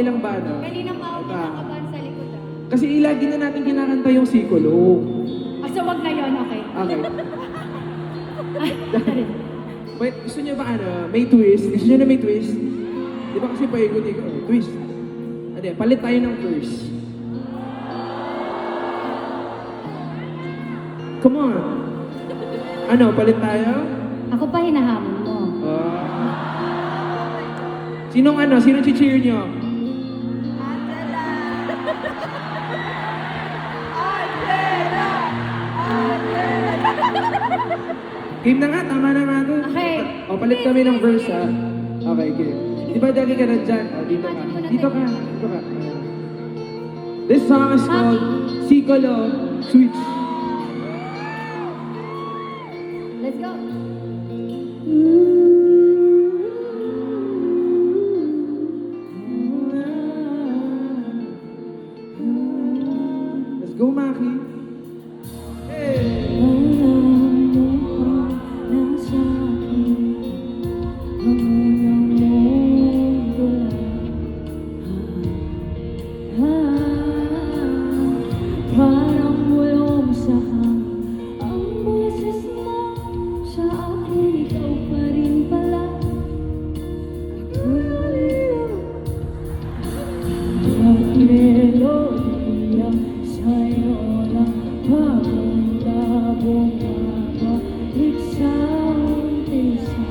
lang ba, no? Kanina pa ako kinakabahan sa likod ah. Kasi lagi na natin kinakanta yung Sikolo. So wag na yun, okay? Okay. Sorry. Wait, gusto niyo ba may twist? Gusto niyo na may twist? Di ba kasi paikot-ikot? Twist. Ade, palit tayo ng verse. Come on. Palit tayo? Ako pa hinahamon mo. Sinong cheer niyo? Game na nga, tama na nga doon. Okay. Palit kami ng verse, ha? Okay, game. Di ba dali ka na dyan? Dito ka. Dito ka. Dito ka. This song is called Sikolo Switch. Let's go. Let's go, Maki. Hey! Parang bulong sa ang boses mo sa akin, ikaw pa rin pala. Ang melodiya sa'yo lang papunta bumabalik sa umpisa.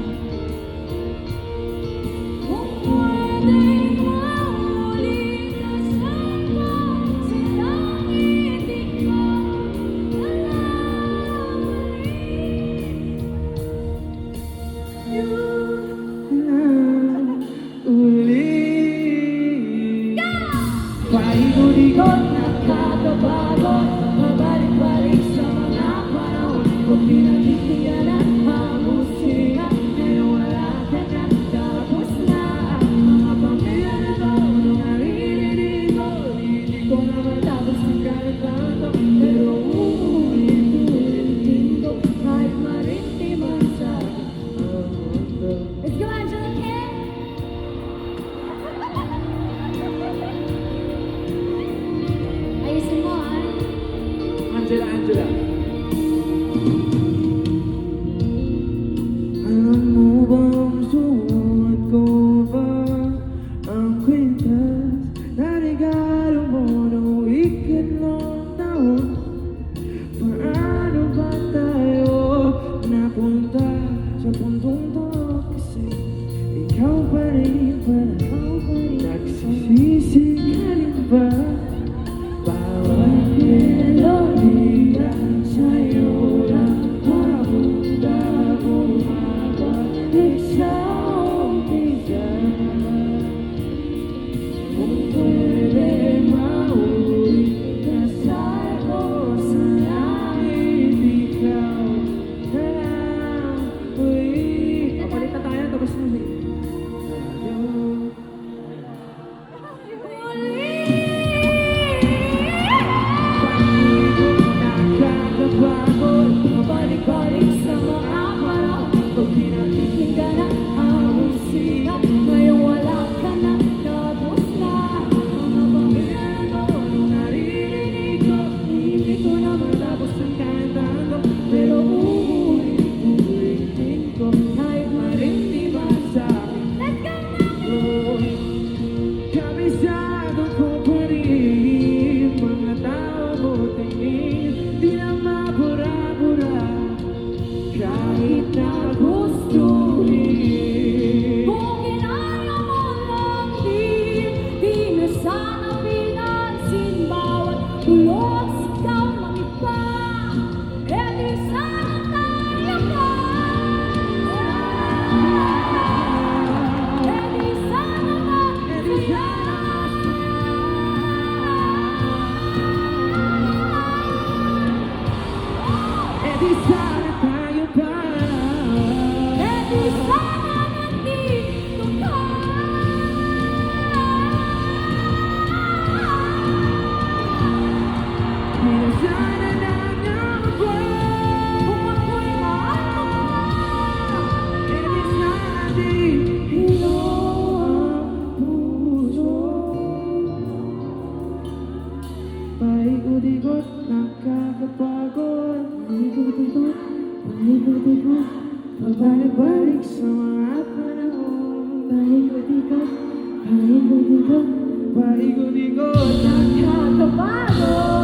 Kung pwedeng maulit ka sana, silang ibig ko Uli. Paikot-ikot, nakakabago, pabalik-balik sa mga panahon ko pinagtitiyanan ang musika. Ngayon wala ka na, tapos na ang mga pamilya na to. Nung naririnig ko, hindi ko na matapos ang kalimutan ko. Pero uulit-ulitin ko, kahit marintiman sa mundo. Let's go, Angela Kim! Ayusin mo, ah. Angela. Alam mo bang suot ko ba ang kwintas na regalo mo noong ikatlong taon? Paano ba tayo napunta sa puntong to? Kasi ikaw pa rin pala, nagsisisi ka rin ba? Bawat melodiya sa'yo lang papunta bumabalik sa umpisa. Kung pwede maulit ka sa'yo sa langit, ikaw na lang ulit. Papalit na tayo, tapos na balik sa mga panahon ko pinakikinggan na ang musika. Ngayon wala ka na, tapos na mga pamilya na to. Nung naririnig ko, hindi ko na matapos ang kantahan ko. Pero uulit-ulitin ko, kahit marintiman sa akin. Kabisado ko pa rin mga tao mo tingin, di na mabura-bura kahit na gustuhin. Kung ginaya mo lang di na sana pinansin bawat tulog sigaw ng iba. E di sana tayo pa. E di sana masaya. Paikot-ikot, nakakapagod. Paikot-ikot, paikot-ikot, Pabalik-balik sa mga panahon. paikot-ikot, paikot-ikot, Paikot-ikot, nakakabago.